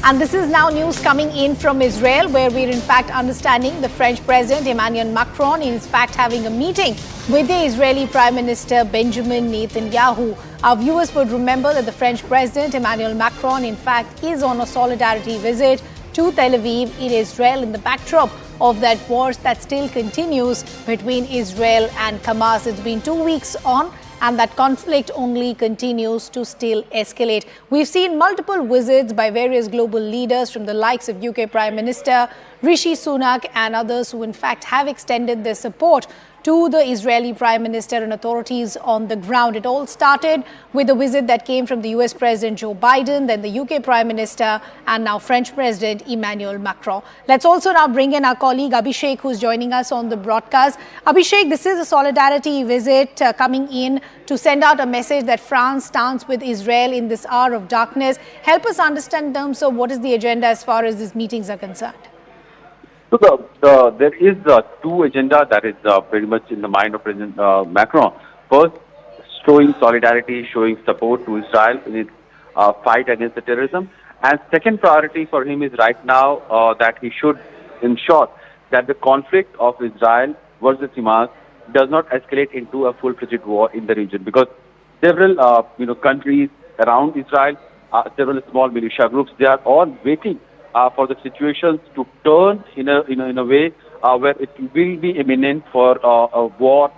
And this is now news coming in from Israel, where we're in fact understanding the French President Emmanuel Macron is in fact having a meeting with the Israeli Prime Minister Benjamin Netanyahu. Our viewers would remember that the French President Emmanuel Macron in fact is on a solidarity visit to Tel Aviv in Israel in the backdrop of that war that still continues between Israel and Hamas. It's been 2 weeks on, and that conflict only continues to still escalate. We've seen multiple visits by various global leaders from the likes of UK Prime Minister Rishi Sunak and others who in fact have extended their support to the Israeli Prime Minister and authorities on the ground. It all started with a visit that came from the US President Joe Biden, then the UK Prime Minister, and now French President Emmanuel Macron. Let's also now bring in our colleague Abhishek, who's joining us on the broadcast. Abhishek, this is a solidarity visit coming in to send out a message that France stands with Israel in this hour of darkness. Help us understand in terms of what is the agenda as far as these meetings are concerned. So there is two agenda that is pretty much in the mind of President Macron. First, showing solidarity, showing support to Israel in its fight against the terrorism. And second priority for him is right now that he should ensure that the conflict of Israel versus Hamas does not escalate into a full-fledged war in the region, because several countries around Israel, several small militia groups, they are all waiting for the situations to turn in a way where it will be imminent for a war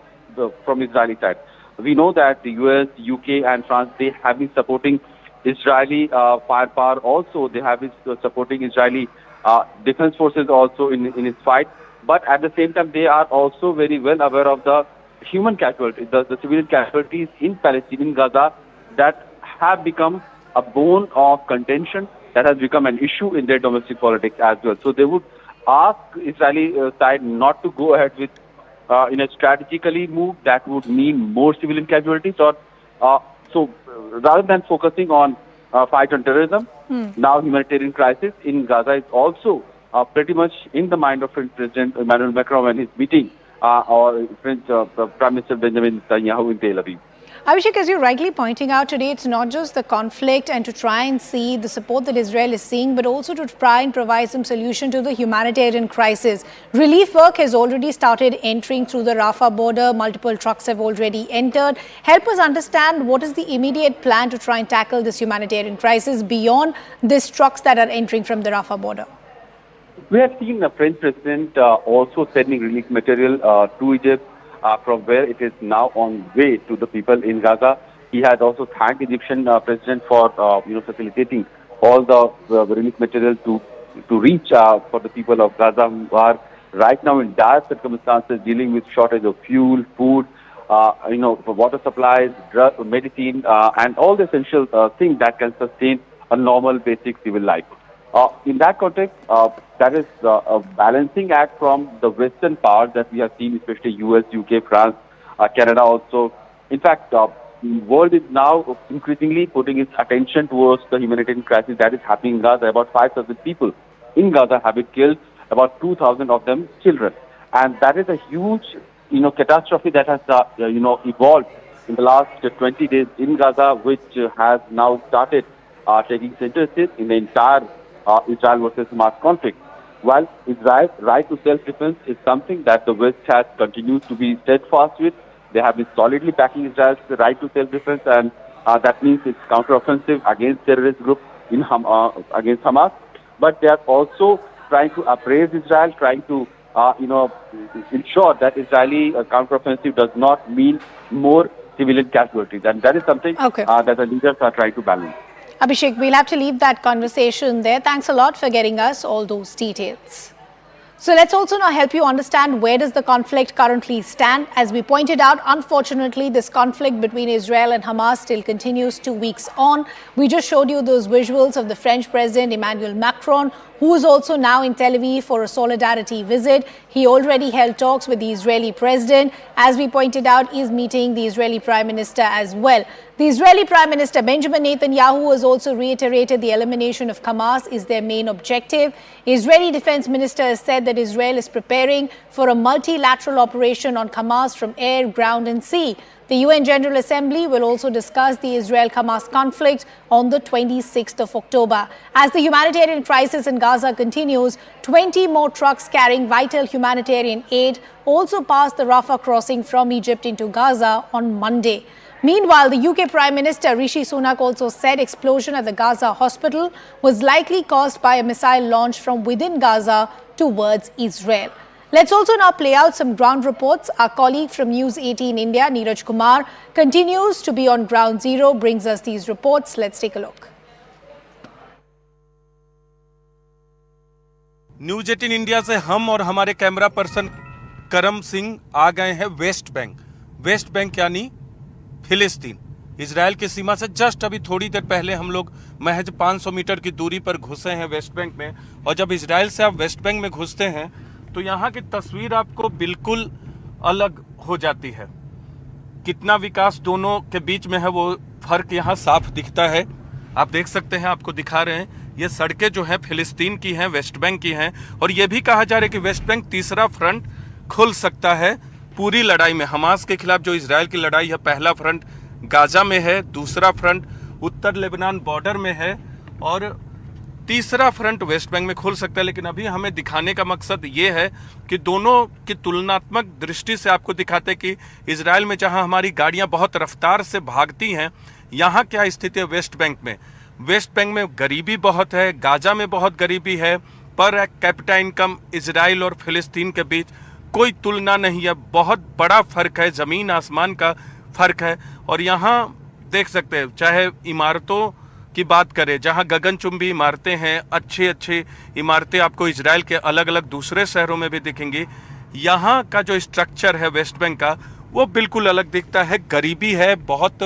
from Israeli side. We know that the US, UK and France, they have been supporting Israeli firepower also. They have been supporting Israeli defense forces also in its fight. But at the same time, they are also very well aware of the human casualties, the civilian casualties in Palestine, in Gaza, that have become a bone of contention, that has become an issue in their domestic politics as well. So they would ask Israeli side not to go ahead with in a strategically move that would mean more civilian casualties. Or so rather than focusing on fight on terrorism, now humanitarian crisis in Gaza is also pretty much in the mind of French President Emmanuel Macron when he's meeting or French Prime Minister Benjamin Netanyahu in Tel Aviv. Abhishek, as you're rightly pointing out today, it's not just the conflict and to try and see the support that Israel is seeing, but also to try and provide some solution to the humanitarian crisis. Relief work has already started entering through the Rafah border. Multiple trucks have already entered. Help us understand what is the immediate plan to try and tackle this humanitarian crisis beyond these trucks that are entering from the Rafah border. We have seen the French president also sending relief material to Egypt, from where it is now on way to the people in Gaza. He has also thanked Egyptian president for facilitating all the relief material to reach for the people of Gaza, who are right now in dire circumstances, dealing with shortage of fuel, food, for water supplies, drug, medicine, and all the essential things that can sustain a normal, basic civil life. In that context, that is a balancing act from the Western powers that we have seen, especially US, UK, France, Canada also. In fact, the world is now increasingly putting its attention towards the humanitarian crisis that is happening in Gaza. About 5,000 people in Gaza have been killed, about 2,000 of them children. And that is a huge, catastrophe that has, evolved in the last 20 days in Gaza, which has now started taking center stage in the entire Israel versus Hamas conflict. While Israel's right to self-defense is something that the West has continued to be steadfast with, they have been solidly backing Israel's right to self-defense, and that means it's counteroffensive against terrorist groups against Hamas. But they are also trying to appraise Israel, trying to ensure that Israeli counteroffensive does not mean more civilian casualties, and that is something that the leaders are trying to balance. Abhishek, we'll have to leave that conversation there. Thanks a lot for getting us all those details. So let's also now help you understand where does the conflict currently stand. As we pointed out, unfortunately, this conflict between Israel and Hamas still continues 2 weeks on. We just showed you those visuals of the French President Emmanuel Macron, who is also now in Tel Aviv for a solidarity visit. He already held talks with the Israeli president. As we pointed out, he is meeting the Israeli Prime Minister as well. The Israeli Prime Minister Benjamin Netanyahu has also reiterated the elimination of Hamas is their main objective. Israeli Defense Minister has said that Israel is preparing for a multilateral operation on Hamas from air, ground and sea. The UN General Assembly will also discuss the Israel-Hamas conflict on the 26th of October. As the humanitarian crisis in Gaza continues, 20 more trucks carrying vital humanitarian aid also passed the Rafah crossing from Egypt into Gaza on Monday. Meanwhile, the UK Prime Minister Rishi Sunak also said explosion at the Gaza hospital was likely caused by a missile launch from within Gaza towards Israel. Let's also now play out some ground reports. Our colleague from News 18 India, Neeraj Kumar, continues to be on ground zero, brings us these reports. Let's take a look. News 18 India से हम और हमारे camera person करम सिंह आ गए हैं West Bank. West Bank यानी फिलिस्तीन, Israel की सीमा से जस्ट अभी थोड़ी देर पहले हम लोग महज 500 मीटर की दूरी पर घुसे हैं वेस्ट बैंक में। और जब इजराइल से आप वेस्ट बैंक में घुसते हैं तो यहाँ की तस्वीर आपको बिल्कुल अलग हो जाती है। कितना विकास दोनों के बीच में है वो फर्क यहाँ साफ दिखता है। आप देख सकते हैं, आपको दिखा रहे हैं, ये सड़कें जो हैं फिलिस्तीन की हैं, वेस्ट बैंक की हैं। और ये भी कहा जा रहा है कि वेस्ट बैंक तीसरा फ्रंट खुल सकता है पूरी लड़ाई में। हमास के खिलाफ जो इजराइल की लड़ाई है, पहला फ्रंट गाजा में है, दूसरा फ्रंट उत्तर लेबनान बॉर्डर में है और तीसरा फ्रंट वेस्ट बैंक में खुल सकता है। लेकिन अभी हमें दिखाने का मकसद ये है कि दोनों की तुलनात्मक दृष्टि से आपको दिखाते कि इजराइल में जहां हमारी गाड़ियां बहुत रफ्तार से भागती हैं, यहाँ क्या स्थिति है वेस्ट बैंक में। वेस्ट बैंक में गरीबी बहुत है, गाजा में बहुत गरीबी है, पर कैपिटा इनकम इजराइल और फिलिस्तीन के बीच कोई तुलना नहीं है। बहुत बड़ा फर्क है, जमीन आसमान का फर्क है। और यहाँ देख सकते हैं, चाहे इमारतों की बात करें, जहां गगनचुंबी इमारतें हैं, अच्छी अच्छी इमारतें आपको इजराइल के अलग अलग दूसरे शहरों में भी दिखेंगी, यहाँ का जो स्ट्रक्चर है वेस्ट बैंक का वो बिल्कुल अलग दिखता है। गरीबी है, बहुत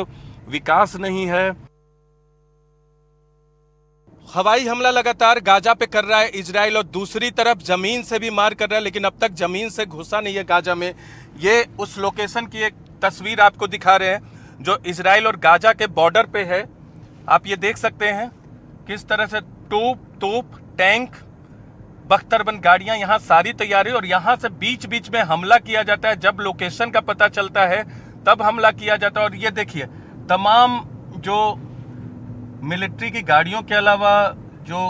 विकास नहीं है। हवाई हमला लगातार गाजा पे कर रहा है इजराइल और दूसरी तरफ जमीन से भी मार कर रहा है, लेकिन अब तक जमीन से घुसा नहीं है गाजा में। ये उस लोकेशन की एक तस्वीर आपको दिखा रहे हैं जो इजराइल और गाजा के बॉर्डर पे है। आप ये देख सकते हैं किस तरह से तोप, टैंक, बख्तरबंद गाड़ियां यहाँ सारी तैयारी, और यहाँ से बीच बीच में हमला किया जाता है। जब लोकेशन का पता चलता है तब हमला किया जाता है। और ये देखिए, तमाम जो मिलिट्री की गाड़ियों के अलावा जो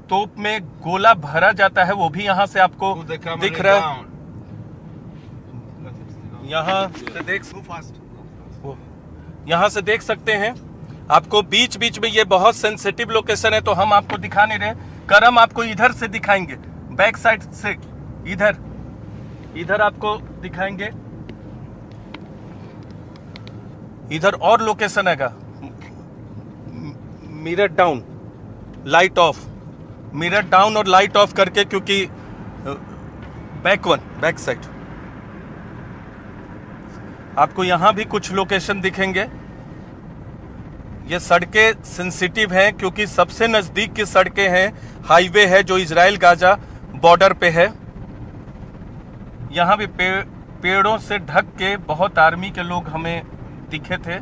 तोप में गोला भरा जाता है वो भी यहाँ से आपको दिख रहा है। यहाँ से देख सकते हैं आपको बीच बीच में। ये बहुत सेंसिटिव लोकेशन है तो हम आपको दिखा नहीं रहे। करम आपको इधर से दिखाएंगे, बैक साइड से इधर आपको दिखाएंगे। इधर और लोकेशन हैगा, mirror down, light of, mirror down और लाइट ऑफ करके, क्योंकि बैक साइड आपको यहां भी कुछ लोकेशन दिखेंगे। ये सड़कें सेंसिटिव हैं क्योंकि सबसे नजदीक की सड़कें हैं, हाईवे है जो इजराइल गाजा बॉर्डर पे है। यहां भी पेड़ों से ढक के बहुत आर्मी के लोग हमें दिखे थे।